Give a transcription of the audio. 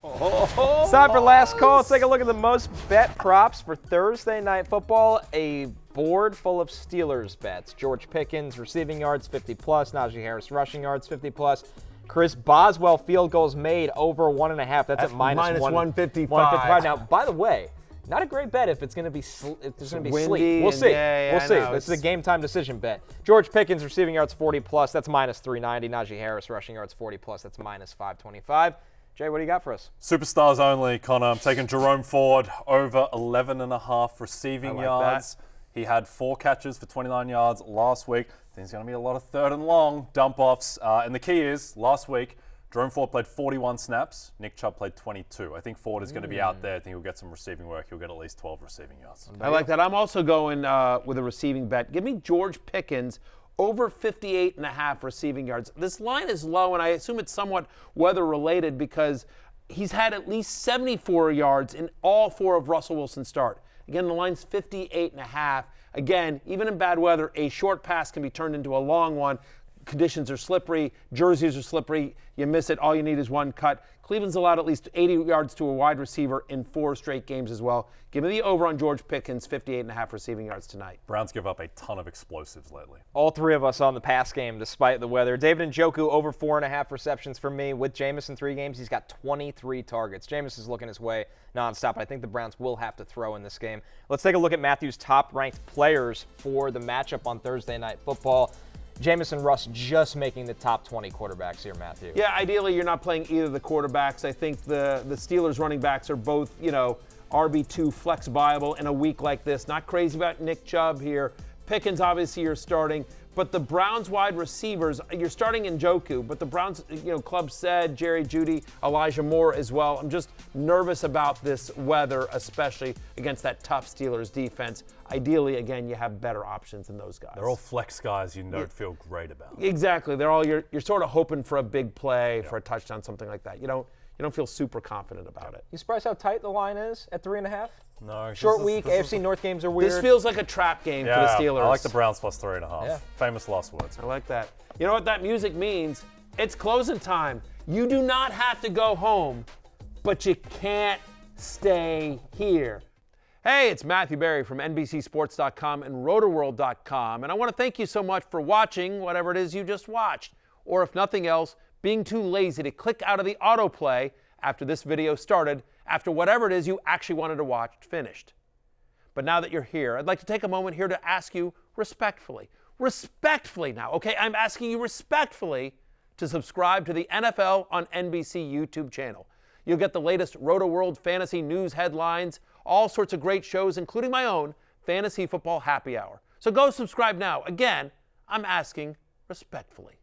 It's time for last call. Let's take a look at the most bet props for Thursday Night Football. A board full of Steelers bets. George Pickens, receiving yards, 50+. Najee Harris, rushing yards, 50+. Chris Boswell, field goals made, over 1.5. That's at minus 155. Now, by the way, not a great bet if it's going to be if there's going to be windy sleet. We'll see. Yeah, we'll see. This is a game time decision bet. George Pickens, receiving yards, 40+. That's minus 390. Najee Harris, rushing yards, 40+. That's minus 525. Jay, what do you got for us? Superstars only, Connor. I'm taking Jerome Ford over 11.5 receiving yards. He had 4 catches for 29 yards last week. I think there's going to be a lot of third and long dump-offs. And the key is, last week, Jerome Ford played 41 snaps. Nick Chubb played 22. I think Ford is going to be out there. I think he'll get some receiving work. He'll get at least 12 receiving yards. I like that. I'm also going with a receiving bet. Give me George Pickens over 58.5 receiving yards. This line is low, and I assume it's somewhat weather-related because he's had at least 74 yards in all 4 of Russell Wilson's start. Again, the line's 58.5. Again, even in bad weather, a short pass can be turned into a long one. Conditions are slippery. Jerseys are slippery. You miss it. All you need is one cut. Cleveland's allowed at least 80 yards to a wide receiver in 4 straight games as well. Give me the over on George Pickens, 58.5 receiving yards tonight. Browns give up a ton of explosives lately. All 3 of us on the pass game despite the weather. David Njoku over 4.5 receptions for me. With Jameis in 3 games, he's got 23 targets. Jameis is looking his way nonstop. I think the Browns will have to throw in this game. Let's take a look at Matthew's top-ranked players for the matchup on Thursday Night Football. Jameis and Russ just making the top 20 quarterbacks here, Matthew. Yeah, ideally you're not playing either of the quarterbacks. I think the Steelers running backs are both, RB2 flex viable in a week like this. Not crazy about Nick Chubb here. Pickens, obviously, you're starting. But the Browns wide receivers, you're starting Njoku, but the Browns, club said, Jerry Jeudy, Elijah Moore as well. I'm just nervous about this weather, especially against that tough Steelers defense. Ideally, again, you have better options than those guys. They're all flex guys you feel great about. Exactly. They're all you're sort of hoping for a big play, for a touchdown, something like that. You don't feel super confident about it. You surprised how tight the line is at 3.5? No. Short week, AFC North games are weird. This feels like a trap game for the Steelers. I like the Browns plus 3.5. Yeah. Famous last words. I like that. You know what that music means? It's closing time. You do not have to go home, but you can't stay here. Hey, it's Matthew Berry from NBCSports.com and RotoWorld.com, and I want to thank you so much for watching whatever it is you just watched, or if nothing else, being too lazy to click out of the autoplay after this video started, after whatever it is you actually wanted to watch finished. But now that you're here, I'd like to take a moment here to ask you respectfully now, okay? I'm asking you respectfully to subscribe to the NFL on NBC YouTube channel. You'll get the latest Roto-World fantasy news headlines, all sorts of great shows, including my own Fantasy Football Happy Hour. So go subscribe now. Again, I'm asking respectfully.